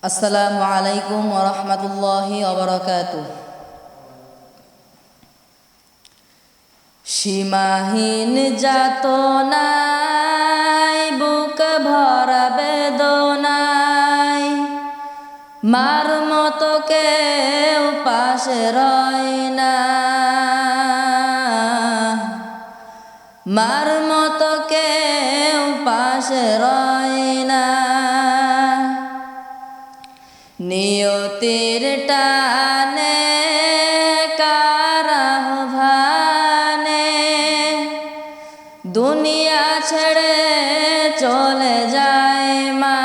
আসসালামু আলাইকুম ওয়া রাহমাতুল্লাহি ওয়া বারাকাতুহু। সীমাহীন যাতনায় বুক ভরা বেদনায় মার মতো কেউ পাশে রয় না, মার মতো কেউ পাশে রয় না। নিয়তির টানে কার আহ্বানে দুনিয়া ছেড়ে চলে যায় মা,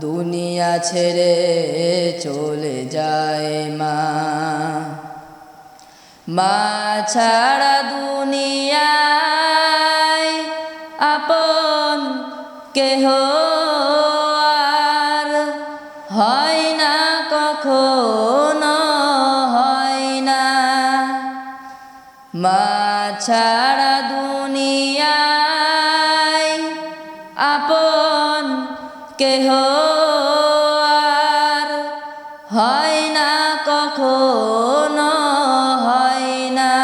দুনিয়া ছেড়ে চলে যায় মা। মা ছাড়া দুনিয়ায় আপন কেহ হয় না, কখনো হয় না। মা ছাড়া দুনিয়ায় আপন কেহ আর হয় না, কখনো হয় না।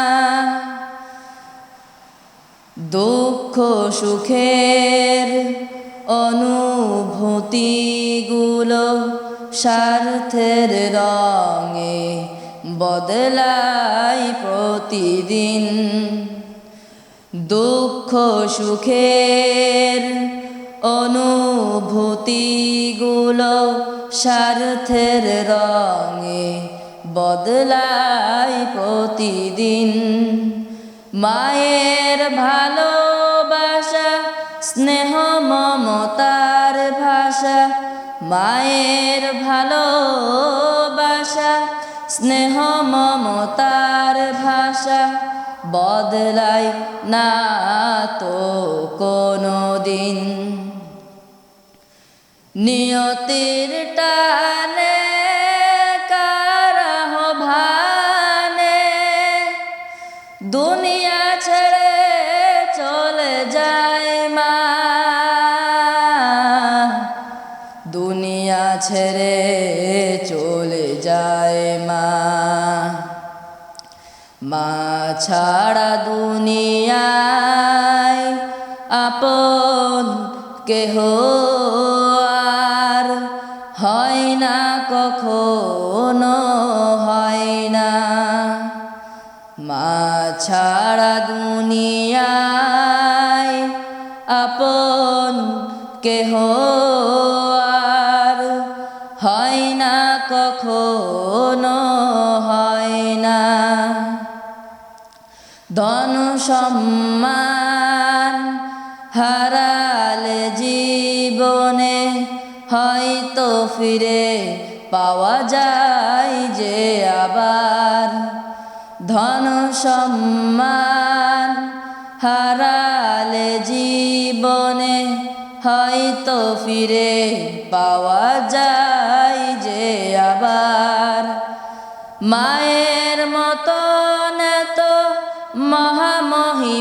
দুঃখ সুখের অনুভূতিগুলো স্বার্থের রঙে বদলায় প্রতিদিন। দুঃখ সুখের অনুভূতিগুলো স্বার্থের রঙে বদলায় প্রতিদিন। মায়ের ভালোবাসা স্নেহ মমতার ভাষা, মায়ের ভালোবাসা স্নেহ মমতার ভাষা বদলায় না তো কোনো দিন। নিয়তির টানে কার আহ্বানে দুনিয়া ছেড়ে চলে যায় মা, দুনিয়া ছেড়ে চলে যায় মা। মা ছাড়া দুনিয়ায় আপন কেহ আর হয় না, কখনো হয় না। মা ছাড়া দুনিয়ায় আপন কেহ আর হয় না, কখনো হয় না। ধন সম্মান হারালে জীবনে হয়তো ফিরে পাওয়া যায় যে আবার। ধন সম্মান হারালে জীবনে হয়তো ফিরে পাওয়া যায় যে আবার। মায়ের মতন এত মহামহিমান্বিত,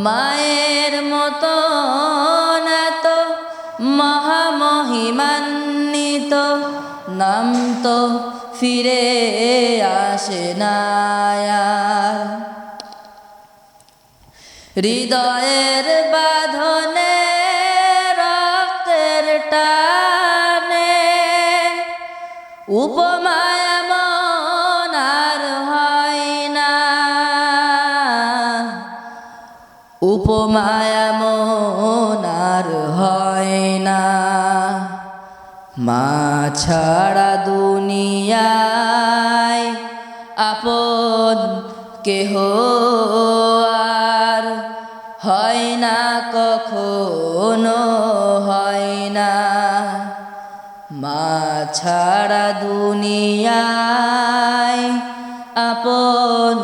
মায়ের মতন এত মহামহিমান্বিত নাম তো ফিরে আসে না আর। হৃদয়ের বাঁধনে রক্তের টানে উপমায় এমন আর হয় না, উপমায় এমন আর হয় না। মা ছাড়া দুনিয়ায় আপন কেহ আর হয় না, কখনো হয় না। মা ছাড়া দুনিয়ায় আপন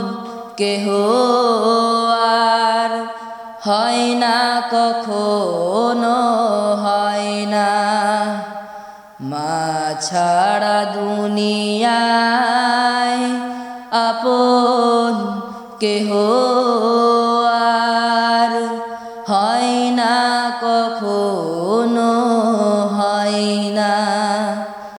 কেহ আর হয় না, কখনো হয় না। মা ছাড়া দুনিয়ায় আপন কেহ আর হয় হয় না কখনো হয় না